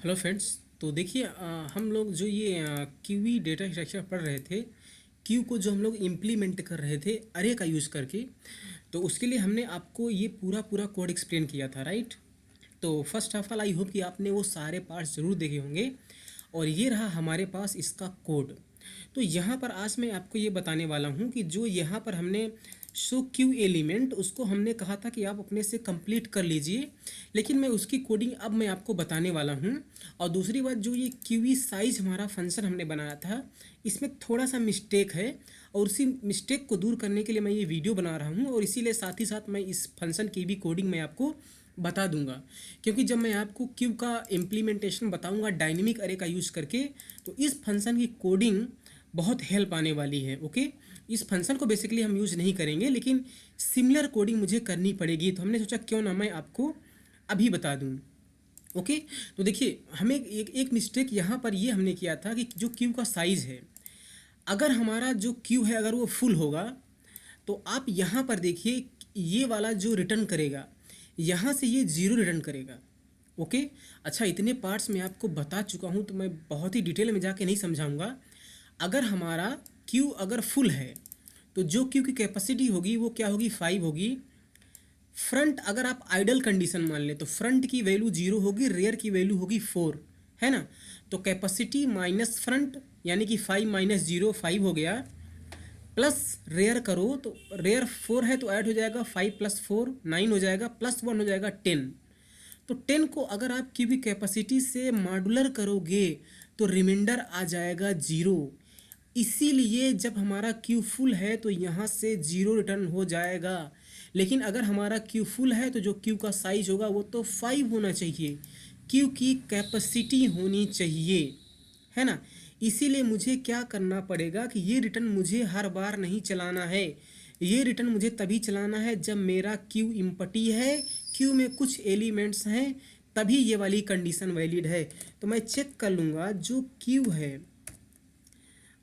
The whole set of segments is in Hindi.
Hello friends. तो देखिए हम लोग जो ये क्यूई डेटा स्ट्रक्चर पढ़ रहे थे, क्यू को जो हम लोग इम्प्लीमेंट कर रहे थे अरे का यूज़ करके। तो उसके लिए हमने आपको ये पूरा पूरा कोड एक्सप्लेन किया था, राइट। तो first of all I hope कि आपने वो सारे पार्ट्स ज़रूर देखे होंगे। और ये रहा हमारे पास इसका कोड। तो यहाँ पर आज मैं आपको ये बताने वाला हूँ कि जो यहाँ पर हमने शो क्यू एलिमेंट उसको हमने कहा था कि आप अपने से कंप्लीट कर लीजिए, लेकिन मैं उसकी कोडिंग अब मैं आपको बताने वाला हूँ। और दूसरी बात, जो ये क्यूई साइज हमारा फंक्शन हमने बनाया था इसमें थोड़ा सा मिस्टेक है, और उसी मिस्टेक को दूर करने के लिए मैं ये वीडियो बना रहा हूँ। और इसीलिए साथ ही साथ मैं इस फंक्शन की भी कोडिंग मैं आपको बता दूंगा, क्योंकि जब मैं आपको क्यू का इम्प्लीमेंटेशन बताऊंगा डायनेमिक अरे का यूज़ करके, तो इस फंक्शन की कोडिंग बहुत हेल्प आने वाली है। ओके, इस फंक्शन को बेसिकली हम यूज़ नहीं करेंगे, लेकिन सिमिलर कोडिंग मुझे करनी पड़ेगी। तो हमने सोचा क्यों ना मैं आपको अभी बता दूं। ओके, तो देखिए हमें एक मिस्टेक यहाँ पर ये हमने किया था कि जो क्यू का साइज़ है, अगर हमारा जो क्यू है अगर वो फुल होगा तो आप यहाँ पर देखिए ये वाला जो रिटर्न करेगा यहाँ से ये ज़ीरो रिटर्न करेगा। ओके, अच्छा इतने पार्ट्स मैं आपको बता चुका हूँ तो मैं बहुत ही डिटेल में जाके नहीं समझाऊंगा। अगर हमारा क्यू अगर फुल है तो जो क्यू की कैपेसिटी होगी वो क्या होगी, 5 होगी। फ्रंट अगर आप आइडल कंडीशन मान लें तो फ्रंट की वैल्यू 0 होगी, रेयर की वैल्यू होगी 4, है ना। तो कैपेसिटी माइनस फ्रंट यानी कि 5 माइनस 0 5 हो गया, प्लस रेयर करो तो रेयर 4 है तो ऐड हो जाएगा 5 प्लस 4 9 हो जाएगा, प्लस 1 हो जाएगा 10। तो 10 को अगर आप की भी कैपेसिटी से मॉडुलर करोगे तो रिमाइंडर आ जाएगा 0। इसीलिए जब हमारा क्यू फुल है तो यहाँ से 0 रिटर्न हो जाएगा। लेकिन अगर हमारा क्यू फुल है तो जो क्यू का साइज होगा वो तो 5 होना चाहिए, क्यू की कैपेसिटी होनी चाहिए, है ना। इसीलिए मुझे क्या करना पड़ेगा कि ये रिटर्न मुझे हर बार नहीं चलाना है। ये रिटर्न मुझे तभी चलाना है जब मेरा क्यू इम्पटी है, क्यू में कुछ एलिमेंट्स हैं, तभी ये वाली कंडीशन वैलिड है। तो मैं चेक कर लूँगा जो क्यू है,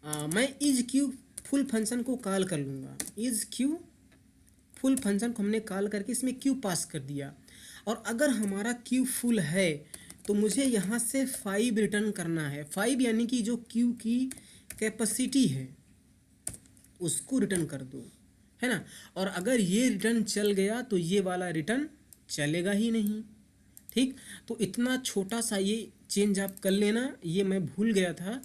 मैं इज क्यू फुल फंक्शन को कॉल कर लूँगा। इज क्यू फुल फंक्शन को हमने कॉल करके इसमें क्यू पास कर दिया। और अगर हमारा क्यू फुल है तो मुझे यहाँ से 5 रिटर्न करना है। 5 यानी कि जो क्यू की कैपेसिटी है उसको रिटर्न कर दो, है ना। और अगर ये रिटर्न चल गया तो ये वाला रिटर्न चलेगा ही नहीं। ठीक, तो इतना छोटा सा ये चेंज आप कर लेना, ये मैं भूल गया था।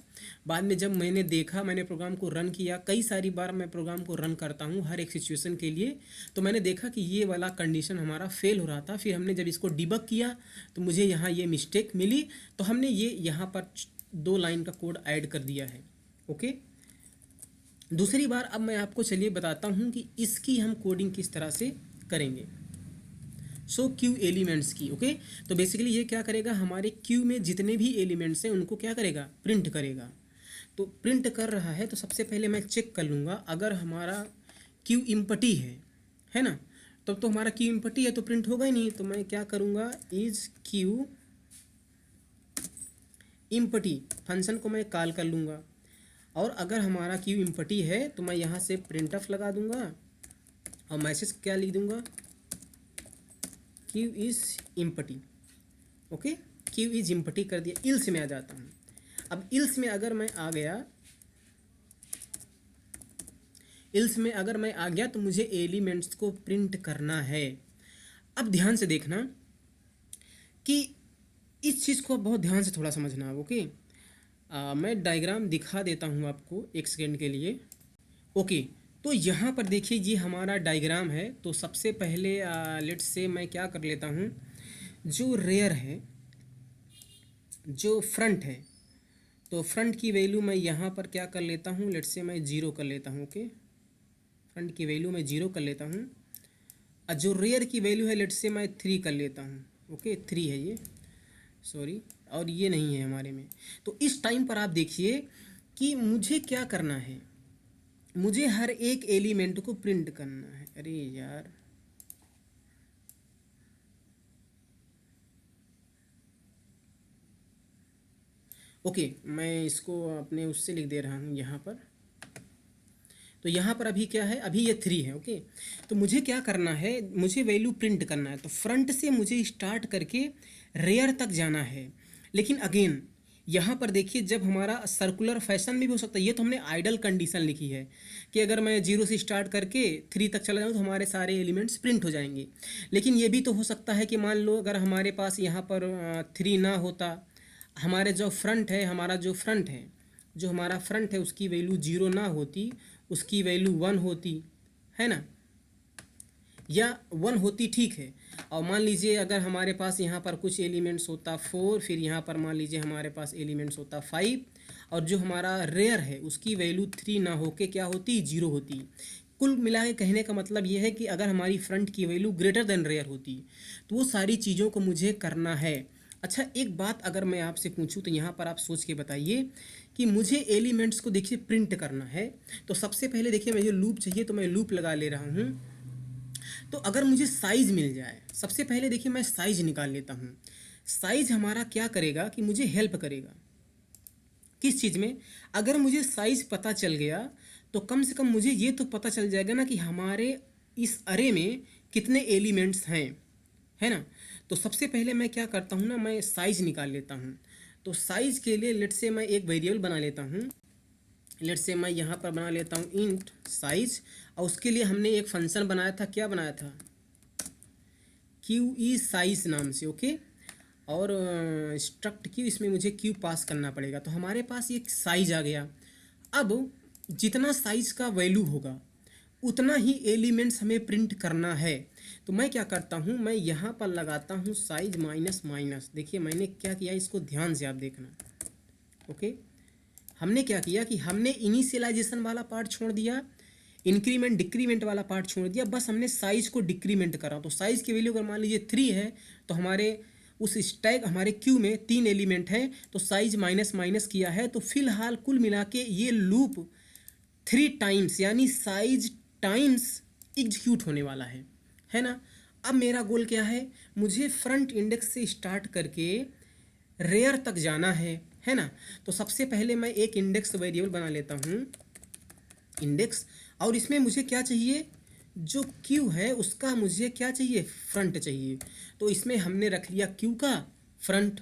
बाद में जब मैंने देखा, मैंने प्रोग्राम को रन किया, कई सारी बार मैं प्रोग्राम को रन करता हूँ हर एक सिचुएशन के लिए, तो मैंने देखा कि ये वाला कंडीशन हमारा फेल हो रहा था। फिर हमने जब इसको डिबग किया तो मुझे यहाँ ये मिस्टेक मिली, तो हमने ये यहाँ पर 2 लाइन का कोड ऐड कर दिया है। ओके, दूसरी बार अब मैं आपको चलिए बताता हूँ कि इसकी हम कोडिंग किस तरह से करेंगे। सो क्यू एलिमेंट्स की। ओके, तो बेसिकली ये क्या करेगा, हमारे क्यू में जितने भी एलिमेंट्स हैं उनको क्या करेगा, प्रिंट करेगा। तो प्रिंट कर रहा है तो सबसे पहले मैं चेक कर लूँगा अगर हमारा क्यू इम्पटी है ना। तो हमारा क्यू इम्पटी है तो प्रिंट होगा ही नहीं। तो मैं क्या करूँगा, इज क्यू इम्पटी फंक्शन को मैं कॉल कर लूँगा। और अगर हमारा क्यू इम्पटी है तो मैं यहाँ से प्रिंट ऑफ लगा दूँगा और मैसेज क्या लिख दूँगा, Q is empty. Okay, Q is empty कर दिया। इल्स में आ जाता हूँ। अब इल्स में अगर मैं आ गया, इल्स में अगर मैं आ गया तो मुझे एलिमेंट्स को प्रिंट करना है। अब ध्यान से देखना कि इस चीज़ को बहुत ध्यान से थोड़ा समझना। ओके, मैं डायग्राम दिखा देता हूँ आपको एक सेकेंड के लिए। ओके, तो यहाँ पर देखिए ये हमारा डायग्राम है। तो सबसे पहले लेट्स से मैं क्या कर लेता हूँ, जो रेयर है, जो फ्रंट है, तो फ्रंट की वैल्यू मैं यहाँ पर क्या कर लेता हूँ, लेट्स से मैं 0 कर लेता हूँ। ओके, फ्रंट की वैल्यू मैं 0 कर लेता हूँ। और जो रेयर की वैल्यू है लेट्स से मैं 3 कर लेता हूँ। ओके, 3 है ये, सॉरी, और ये नहीं है हमारे में। तो इस टाइम पर आप देखिए कि मुझे क्या करना है, मुझे हर एक एलिमेंट को प्रिंट करना है। अरे यार, ओके, मैं इसको अपने उससे लिख दे रहा हूँ यहाँ पर। तो यहाँ पर अभी क्या है, अभी ये 3 है। ओके, तो मुझे क्या करना है, मुझे वैल्यू प्रिंट करना है। तो फ्रंट से मुझे स्टार्ट करके रेयर तक जाना है। लेकिन अगेन यहाँ पर देखिए, जब हमारा सर्कुलर फैशन में भी हो सकता है, ये तो हमने आइडल कंडीशन लिखी है कि अगर मैं 0 से स्टार्ट करके 3 तक चला जाऊँ तो हमारे सारे एलिमेंट्स प्रिंट हो जाएंगे। लेकिन ये भी तो हो सकता है कि मान लो अगर हमारे पास यहाँ पर 3 ना होता, हमारे जो फ्रंट है, जो हमारा फ्रंट है उसकी वैल्यू 0 ना होती, उसकी वैल्यू 1 होती, है ना, या 1 होती, ठीक है। और मान लीजिए अगर हमारे पास यहाँ पर कुछ एलिमेंट्स होता 4, फिर यहाँ पर मान लीजिए हमारे पास एलिमेंट्स होता 5, और जो हमारा रेयर है उसकी वैल्यू 3 ना होके क्या होती, 0 होती। कुल मिला के कहने का मतलब ये है कि अगर हमारी फ्रंट की वैल्यू ग्रेटर देन रेयर होती तो वो सारी चीज़ों को मुझे करना है। अच्छा, एक बात अगर मैं आपसे पूछूं तो यहाँ पर आप सोच के बताइए कि मुझे एलिमेंट्स को देखिए प्रिंट करना है, तो सबसे पहले देखिए मुझे लूप चाहिए, तो मैं लूप लगा ले रहा हूँ। तो अगर मुझे साइज़ मिल जाए, सबसे पहले देखिए मैं साइज़ निकाल लेता हूँ। साइज़ हमारा क्या करेगा कि मुझे हेल्प करेगा किस चीज़ में, अगर मुझे साइज़ पता चल गया तो कम से कम मुझे ये तो पता चल जाएगा ना कि हमारे इस अरे में कितने एलिमेंट्स हैं, है ना। तो सबसे पहले मैं क्या करता हूँ ना, मैं साइज़ निकाल लेता हूँ। तो साइज़ के लिए लेट से मैं एक वेरिएबल बना लेता हूँ। लेट से मैं यहाँ पर बना लेता हूँ इंट साइज, और उसके लिए हमने एक फंक्शन बनाया था, क्या बनाया था, क्यू ई साइज नाम से, ओके। और स्ट्रक्ट क्यू, इसमें मुझे क्यू पास करना पड़ेगा। तो हमारे पास एक साइज आ गया। अब जितना साइज का वैल्यू होगा उतना ही एलिमेंट्स हमें प्रिंट करना है। तो मैं क्या करता हूँ, मैं यहाँ पर लगाता हूँ साइज माइनस माइनस। देखिए मैंने क्या किया, इसको ध्यान से आप देखना, ओके। हमने क्या किया कि हमने इनिशियलाइजेशन वाला पार्ट छोड़ दिया, इंक्रीमेंट डिक्रीमेंट वाला पार्ट छोड़ दिया, बस हमने साइज को डिक्रीमेंट करा। तो साइज की वैल्यू अगर मान लीजिए 3 है तो हमारे उस स्टैक हमारे क्यू में 3 एलिमेंट हैं, तो साइज माइनस माइनस किया है। तो फिलहाल कुल मिला के ये लूप 3 टाइम्स यानी साइज टाइम्स एग्जीक्यूट होने वाला है ना। अब मेरा गोल क्या है, मुझे फ्रंट इंडेक्स से स्टार्ट करके रेयर तक जाना है ना। तो सबसे पहले मैं एक इंडेक्स वेरिएबल बना लेता हूँ, इंडेक्स, और इसमें मुझे क्या चाहिए, जो क्यू है उसका मुझे क्या चाहिए, फ्रंट चाहिए। तो इसमें हमने रख लिया क्यू का फ्रंट।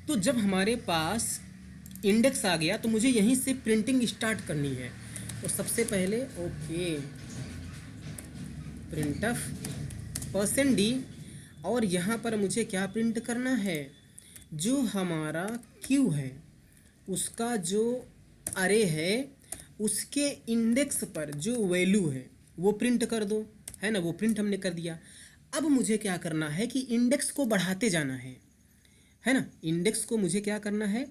तो जब हमारे पास इंडेक्स आ गया तो मुझे यहीं से प्रिंटिंग स्टार्ट करनी है। तो सबसे पहले ओके प्रिंटफ %d, और यहाँ पर मुझे क्या प्रिंट करना है, जो हमारा क्यू है उसका जो अरे है उसके इंडेक्स पर जो वैल्यू है वो प्रिंट कर दो, है ना। वो प्रिंट हमने कर दिया। अब मुझे क्या करना है कि इंडेक्स को बढ़ाते जाना है ना। इंडेक्स को मुझे क्या करना है,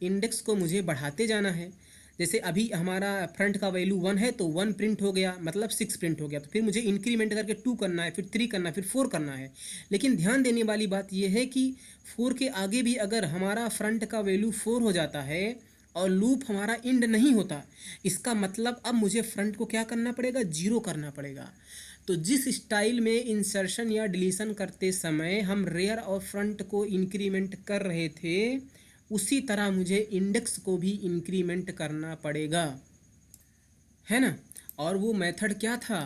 इंडेक्स को मुझे बढ़ाते जाना है। जैसे अभी हमारा फ्रंट का वैल्यू 1 है तो 1 प्रिंट हो गया, मतलब 6 प्रिंट हो गया। तो फिर मुझे इंक्रीमेंट करके 2 करना है, फिर 3 करना है, फिर 4 करना है। लेकिन ध्यान देने वाली बात यह है कि 4 के आगे भी अगर हमारा फ्रंट का वैल्यू 4 हो जाता है और लूप हमारा इंड नहीं होता, इसका मतलब अब मुझे फ्रंट को क्या करना पड़ेगा, 0 करना पड़ेगा। तो जिस स्टाइल में इंसर्शन या डिलीशन करते समय हम रेयर और फ्रंट को इंक्रीमेंट कर रहे थे, उसी तरह मुझे इंडेक्स को भी इंक्रीमेंट करना पड़ेगा, है ना। और वो मेथड क्या था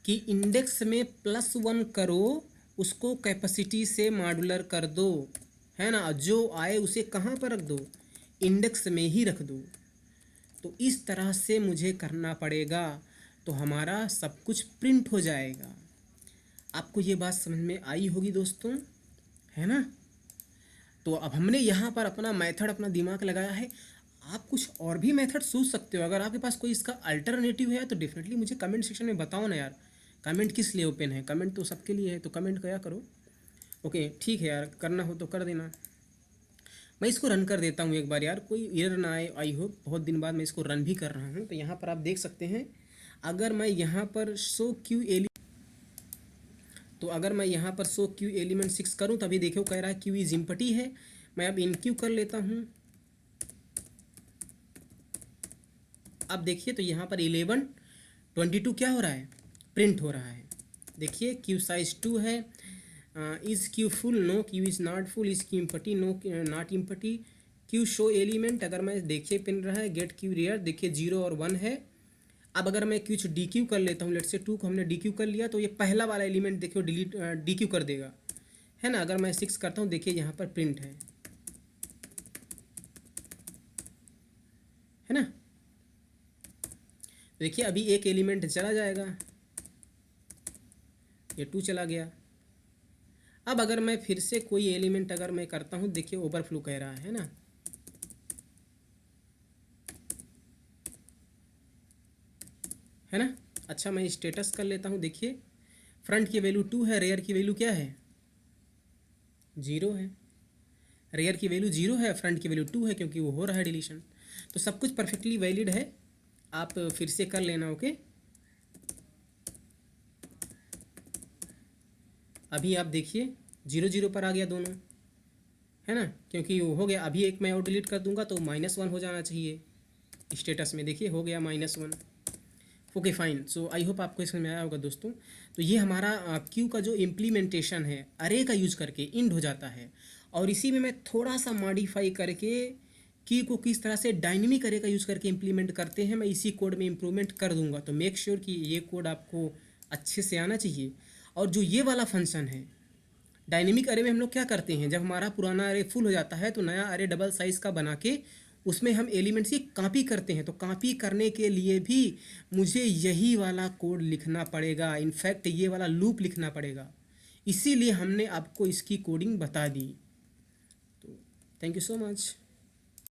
कि इंडेक्स में +1 करो, उसको कैपेसिटी से मॉड्यूलर कर दो, है ना। जो आए उसे कहाँ पर रख दो, इंडेक्स में ही रख दो। तो इस तरह से मुझे करना पड़ेगा, तो हमारा सब कुछ प्रिंट हो जाएगा। आपको ये बात समझ में आई होगी दोस्तों, है ना। तो अब हमने यहाँ पर अपना मेथड, अपना दिमाग लगाया है। आप कुछ और भी मेथड सोच सकते हो, अगर आपके पास कोई इसका अल्टरनेटिव है तो डेफिनेटली मुझे कमेंट सेक्शन में बताओ ना यार। कमेंट किस लिए ओपन है, कमेंट तो सबके लिए है, तो कमेंट किया करो। ओके ठीक है यार, करना हो तो कर देना। मैं इसको रन कर देता हूँ एक बार यार, कोई एरर ना आए। आई होप, बहुत दिन बाद मैं इसको रन भी कर रहा हूँ। तो यहाँ पर आप देख सकते हैं, अगर मैं यहाँ पर शो क्यू एलिमेंट 6 करूँ तभी देखो कह रहा है क्यू इज एम्प्टी है। मैं अब इन क्यू कर लेता हूँ। अब देखिए तो यहाँ पर 11 22 क्या हो रहा है, प्रिंट हो रहा है। देखिए क्यू साइज 2 है। Is queue full, no queue is not full. Is queue empty, no not empty. Queue show element, अगर मैं देखिए पिन रहा है। गेट क्यू रेयर, देखिए 0 और 1 है। अब अगर मैं क्यूच डी क्यू कर लेता हूँ, लेट से 2 को हमने डी क्यू कर लिया, तो ये पहला वाला एलिमेंट देखियो डिलीट डी क्यू कर देगा, है ना। अगर मैं 6 करता हूँ, देखिए यहाँ पर प्रिंट है, है ना। देखिए अभी एक एलिमेंट चला जाएगा, ये 2 चला गया। अब अगर मैं फिर से कोई एलिमेंट अगर मैं करता हूँ, देखिए ओवरफ्लो कह रहा है ना, है ना। अच्छा मैं स्टेटस कर लेता हूँ। देखिए फ्रंट की वैल्यू 2 है, रेयर की वैल्यू क्या है, 0 है। रेयर की वैल्यू 0 है, फ्रंट की वैल्यू 2 है, क्योंकि वो हो रहा है डिलीशन। तो सब कुछ परफेक्टली वैलिड है, आप फिर से कर लेना। ओके अभी आप देखिए 0 0 पर आ गया दोनों, है ना, क्योंकि वो हो गया। अभी एक मैं और डिलीट कर दूंगा तो -1 हो जाना चाहिए स्टेटस में। देखिए हो गया -1। Okay fine. So I hope आपको इसमें आया होगा दोस्तों। तो ये हमारा क्यू का जो इम्प्लीमेंटेशन है अरे का यूज़ करके इंड हो जाता है। और इसी में मैं थोड़ा सा मॉडिफाई करके की को किस तरह से डायनेमिक अरे का यूज़ करके इम्प्लीमेंट करते हैं, मैं इसी कोड में इम्प्रूवमेंट कर दूंगा। तो मेक श्योर कि ये कोड आपको अच्छे से आना चाहिए। और जो ये वाला फंक्शन है डायनेमिक अरे में, हम लोग क्या करते हैं, जब हमारा पुराना अरे फुल हो जाता है तो नया अरे डबल साइज़ का बना के उसमें हम एलिमेंट्स की कॉपी करते हैं। तो कॉपी करने के लिए भी मुझे यही वाला कोड लिखना पड़ेगा, इनफैक्ट ये वाला लूप लिखना पड़ेगा। इसीलिए हमने आपको इसकी कोडिंग बता दी। तो थैंक यू सो मच।